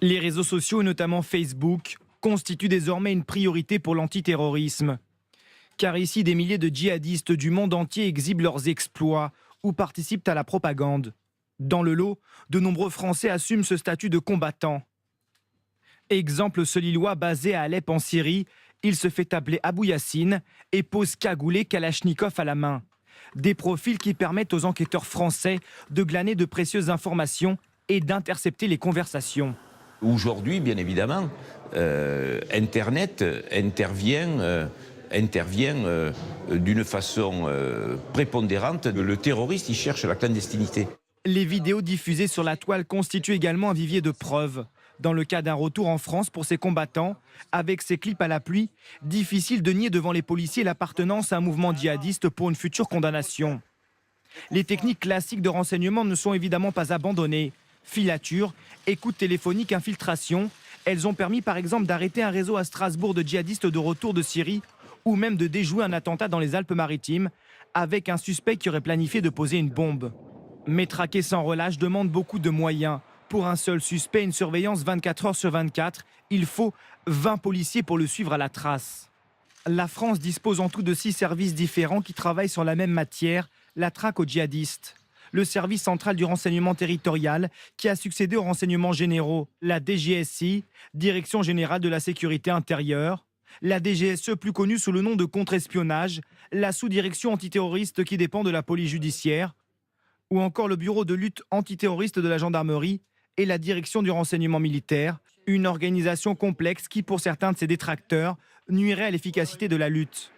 Les réseaux sociaux, notamment Facebook, constituent désormais une priorité pour l'antiterrorisme. Car ici, des milliers de djihadistes du monde entier exhibent leurs exploits ou participent à la propagande. Dans le lot, de nombreux Français assument ce statut de combattant. Exemple, ce Lillois basé à Alep en Syrie, il se fait appeler Abou Yassine et pose cagoulé Kalachnikov à la main. Des profils qui permettent aux enquêteurs français de glaner de précieuses informations et d'intercepter les conversations. Aujourd'hui, bien évidemment, Internet intervient d'une façon prépondérante. Le terroriste, il cherche la clandestinité. Les vidéos diffusées sur la toile constituent également un vivier de preuves. Dans le cas d'un retour en France pour ces combattants, avec ces clips à l'appui, difficile de nier devant les policiers l'appartenance à un mouvement djihadiste pour une future condamnation. Les techniques classiques de renseignement ne sont évidemment pas abandonnées. Filature, écoute téléphonique, infiltration, elles ont permis par exemple d'arrêter un réseau à Strasbourg de djihadistes de retour de Syrie ou même de déjouer un attentat dans les Alpes-Maritimes avec un suspect qui aurait planifié de poser une bombe. Mais traquer sans relâche demande beaucoup de moyens. Pour un seul suspect, une surveillance 24 heures sur 24, il faut 20 policiers pour le suivre à la trace. La France dispose en tout de 6 services différents qui travaillent sur la même matière, la traque aux djihadistes. Le service central du renseignement territorial qui a succédé aux renseignements généraux, la DGSI, Direction générale de la sécurité intérieure, la DGSE plus connue sous le nom de contre-espionnage, la sous-direction antiterroriste qui dépend de la police judiciaire, ou encore le bureau de lutte antiterroriste de la gendarmerie et la direction du renseignement militaire, une organisation complexe qui, pour certains de ses détracteurs, nuirait à l'efficacité de la lutte.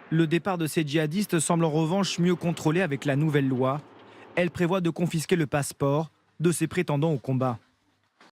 Le départ de ces djihadistes semble en revanche mieux contrôlé avec la nouvelle loi. Elle prévoit de confisquer le passeport de ces prétendants au combat.